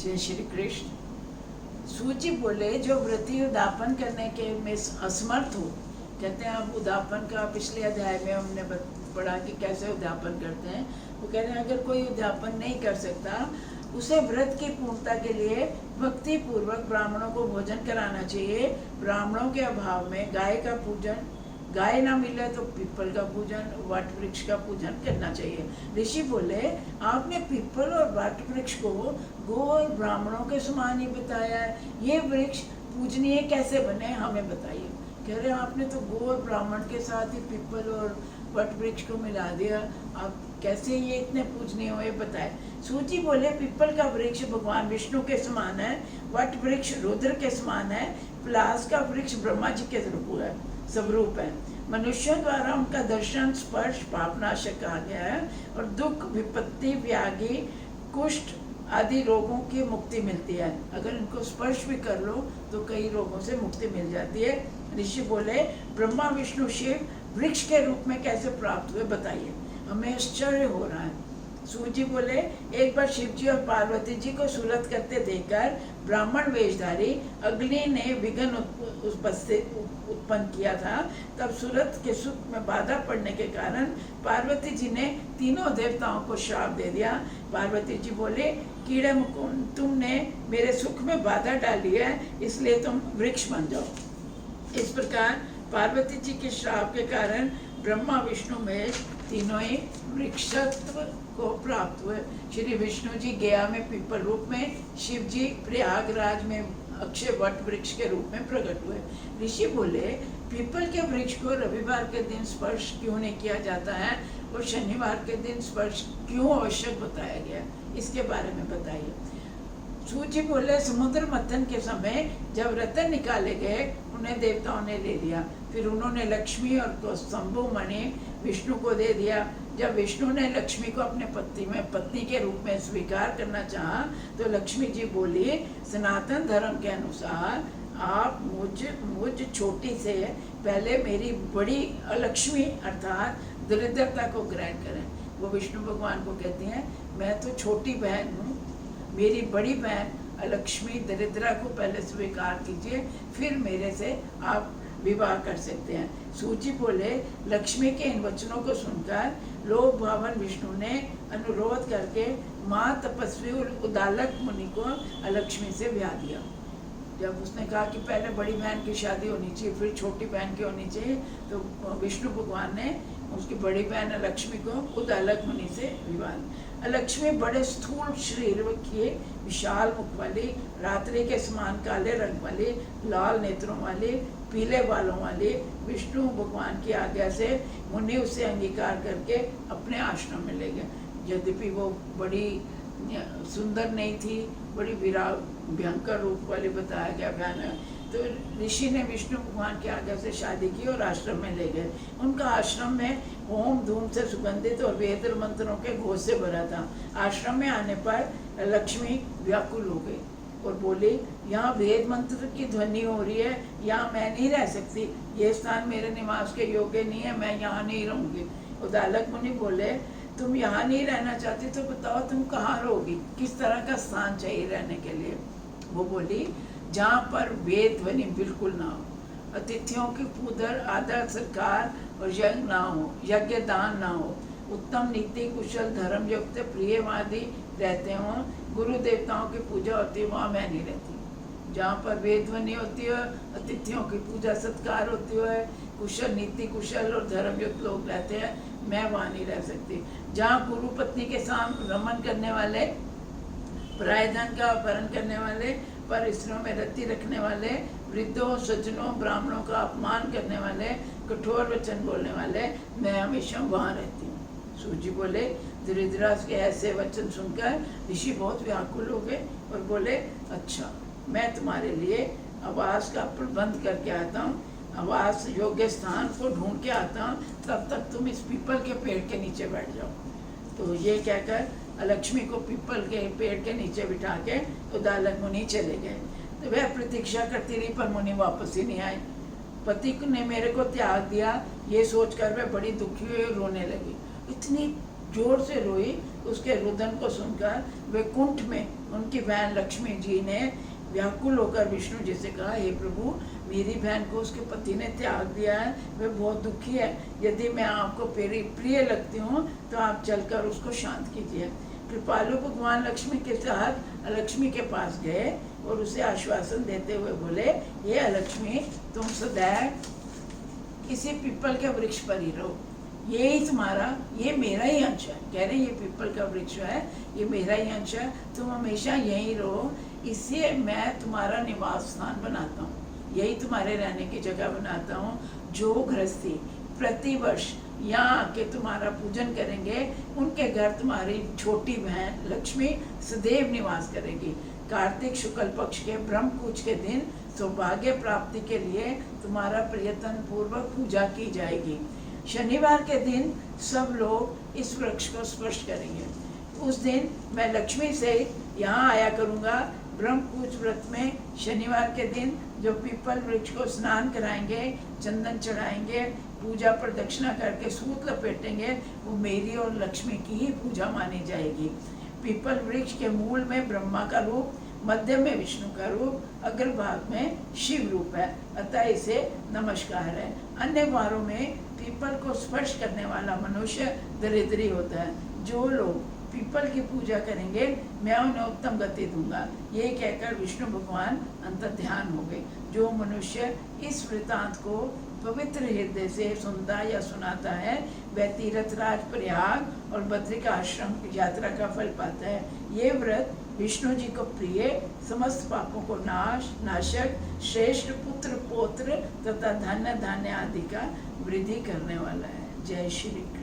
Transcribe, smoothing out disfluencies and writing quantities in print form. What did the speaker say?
जय श्री कृष्ण। सूची बोले जो व्रति उदापन करने के में असमर्थ हो, कहते हैं अब उदापन का पिछले अध्याय में हमने पढ़ा कि कैसे उद्यापन करते हैं। वो कह रहे हैं अगर कोई उद्यापन नहीं कर सकता उसे व्रत की पूर्णता के लिए भक्ति पूर्वक ब्राह्मणों को भोजन कराना चाहिए। ब्राह्मणों के अभाव में गाय का पूजन, गाय ना मिले तो पीपल का पूजन, वट वृक्ष का पूजन करना चाहिए। ऋषि बोले आपने पीपल और वट वृक्ष को गो और ब्राह्मणों के समान ही बताया है, ये वृक्ष पूजनीय कैसे बने हमें बताइए। कह रहे आपने तो गो और ब्राह्मण के साथ ही पीपल और वट वृक्ष को मिला दिया, आप कैसे ये इतने पूजनीय हुए बताए। सूची बोले पीपल का वृक्ष भगवान विष्णु के समान है, वट वृक्ष रुद्र के समान है, पलास का वृक्ष ब्रह्मा जी के स्वरूप है। मनुष्यों द्वारा उनका दर्शन स्पर्श पापनाशक कहा गया है और दुख विपत्ति व्याधि कुष्ठ आदि रोगों की मुक्ति मिलती है। अगर इनको स्पर्श भी कर लो तो कई रोगों से मुक्ति मिल जाती है। ऋषि बोले ब्रह्मा विष्णु शिव वृक्ष के रूप में कैसे प्राप्त हुए बताइए, हमें आश्चर्य हो रहा है। सूजी बोले एक बार शिव जी और पार्वती जी को सुलत करते देखकर ब्राह्मण वेशधारी अग्नि ने विघ्न उत्पन्न किया था। तब सुलत के सुख में बाधा पड़ने के कारण पार्वती जी ने तीनों देवताओं को श्राप दे दिया। पार्वती जी बोले कीड़े मुकुंद तुमने मेरे सुख में बाधा डाली है, इसलिए तुम वृक्ष बन जाओ। इस प्रकार पार्वती जी के श्राप के कारण ब्रह्मा विष्णु महेश तीनों ही वृक्षत्व को प्राप्त हुए। श्री विष्णु जी गया में पीपल रूप में, शिव जी प्रयागराज में अक्षय वट वृक्ष के रूप में प्रकट हुए। ऋषि बोले पीपल के वृक्ष को रविवार के दिन स्पर्श क्यों नहीं किया जाता है और शनिवार के दिन स्पर्श क्यों आवश्यक बताया गया, इसके बारे में बताइए। सूची बोले समुद्र मंथन के समय जब रतन निकाले गए उन्हें देवताओं ने ले लिया, फिर उन्होंने लक्ष्मी और शंभु मणि विष्णु को दे दिया। जब विष्णु ने लक्ष्मी को अपने पत्नी के रूप में स्वीकार करना चाहा तो लक्ष्मी जी बोली सनातन धर्म के अनुसार आप मुझ छोटी से पहले मेरी बड़ी अलक्ष्मी अर्थात दरिद्रता को ग्रहण करें। वो विष्णु भगवान को कहती हैं मैं तो छोटी बहन हूँ, मेरी बड़ी बहन अलक्ष्मी दरिद्रा को पहले स्वीकार कीजिए, फिर मेरे से आप विवाह कर सकते हैं। सूची बोले लक्ष्मी के इन वचनों को सुनकर लोभ भावन विष्णु ने अनुरोध करके माँ तपस्वी उदालक मुनि को अलक्ष्मी से ब्याह दिया। जब उसने कहा कि पहले बड़ी बहन की शादी होनी चाहिए फिर छोटी बहन की होनी चाहिए, तो विष्णु भगवान ने उसकी बड़ी बहन अलक्ष्मी को उदालक मुनि से विवाह। अलक्ष्मी बड़े स्थूल शरीर की, विशाल मुख वाली, रात्रि के समान काले रंग वाली, लाल नेत्रों वाली, पीले बालों वाली, विष्णु भगवान की आज्ञा से मुनि उसे अंगीकार करके अपने आश्रम में ले गए। यद्यपि वो बड़ी सुंदर नहीं थी, बड़ी भयंकर रूप वाली बताया गया भयानक, तो ऋषि ने विष्णु भगवान की आज्ञा से शादी की और आश्रम में ले गए। उनका आश्रम में होम धूम से सुगंधित और वेद मंत्रों के घोष से भरा था। आश्रम में आने पर लक्ष्मी व्याकुल हो गई और बोली यहाँ वेद मंत्र की ध्वनि हो रही है, यहाँ मैं नहीं रह सकती, ये स्थान मेरे निवास के योग्य नहीं है, मैं यहाँ नहीं रहूँगी। उदालक मुनि बोले तुम यहाँ नहीं रहना चाहती तो बताओ तुम कहाँ रहोगी, किस तरह का स्थान चाहिए रहने के लिए। वो बोली जहाँ पर वेद ध्वनि बिल्कुल ना हो, अतिथियों की पूजन आदर सत्कार और यज्ञ ना हो, यज्ञ दान ना हो, उत्तम नीति कुशल धर्म युक्त प्रियवादी रहते हों, गुरु देवताओं की पूजा होती है वहाँ मैं नहीं रहती। जहाँ पर वेद ध्वनि होती है, अतिथियों की पूजा सत्कार होती है, कुशल नीति कुशल और धर्मयुक्त लोग रहते हैं, मैं वहाँ नहीं रह सकती। जहाँ गुरु पत्नी के साथ रमन करने वाले, पराय धन का अपहरण करने वाले, पर स्त्रियों में रति रखने वाले, वृद्धों सज्जनों ब्राह्मणों का अपमान करने वाले, कठोर वचन बोलने वाले, मैं हमेशा वहाँ रहती हूँ। सूजी बोले दरिद्राज के ऐसे वचन सुनकर ऋषि बहुत व्याकुल हो गए और बोले अच्छा मैं तुम्हारे लिए आवास का प्रबंध करके आता हूँ, आवास योग्य स्थान को ढूंढ के आता हूँ, तब तक तुम इस पीपल के पेड़ के नीचे बैठ जाओ। तो ये कहकर लक्ष्मी को पीपल के पेड़ के नीचे बिठा के उदालक मुनि चले गए। तो वह प्रतीक्षा करती रही पर मुनि वापस ही नहीं आए। पति ने मेरे को त्याग दिया ये सोचकर वह बड़ी दुखी हुई और रोने लगी। इतनी जोर से रोई। उसके रुदन को सुनकर वैकुंठ में उनकी बहन लक्ष्मी जी ने व्याकुल होकर विष्णु जी से कहा, हे प्रभु, मेरी बहन को उसके पति ने त्याग दिया है, वह बहुत दुखी है। यदि मैं आपको प्रिय लगती हूँ तो आप चलकर उसको शांत कीजिए। कृपालु भगवान लक्ष्मी के साथ लक्ष्मी के पास गए और उसे आश्वासन देते हुए बोले, हे लक्ष्मी, तुम सदैव इसी पीपल के वृक्ष पर ही रहो। ये ही तुम्हारा, ये मेरा ही अंश है। कह रहे ये पीपल का वृक्ष है, ये मेरा ही अंश है, तुम हमेशा यहीं रहो। इससे मैं तुम्हारा निवास स्थान बनाता हूँ, यही तुम्हारे रहने की जगह बनाता हूँ। जो गृहस्थी प्रतिवर्ष यहाँ आके तुम्हारा पूजन करेंगे, उनके घर तुम्हारी छोटी बहन लक्ष्मी सदैव निवास करेगी। कार्तिक शुक्ल पक्ष के ब्रह्म पूज के दिन सौभाग्य प्राप्ति के लिए तुम्हारा प्रयत्न पूर्वक पूजा की जाएगी। शनिवार के दिन सब लोग इस वृक्ष को स्पर्श करेंगे। उस दिन मैं लक्ष्मी से यहाँ आया करूँगा। ब्रह्म पूज व्रत में शनिवार के दिन जो पीपल वृक्ष को स्नान कराएंगे, चंदन चढ़ाएंगे, पूजा प्रदक्षिणा करके सूत लपेटेंगे, वो मेरी और लक्ष्मी की ही पूजा मानी जाएगी। पीपल वृक्ष के मूल में ब्रह्मा का रूप, मध्य में विष्णु का रूप, अग्रभाग में शिव रूप है, अतः इसे नमस्कार है। अन्य वारों में पीपल को स्पर्श करने वाला मनुष्य दरिद्री होता है। जो लोग पीपल की पूजा करेंगे, मैं उन्हें उत्तम गति दूंगा। ये कहकर विष्णु भगवान अंतर्ध्यान हो गए। जो मनुष्य इस वृतांत को पवित्र हृदय से सुनता या सुनाता है, वह तीर्थराज प्रयाग और बद्रिका आश्रम की यात्रा का फल पाता है। ये व्रत विष्णु जी को प्रिय, समस्त पापों को नाशक, श्रेष्ठ पुत्र पौत्र तथा धन्य धान्य आदि का वृद्धि करने वाला है। जय श्री कृष्ण।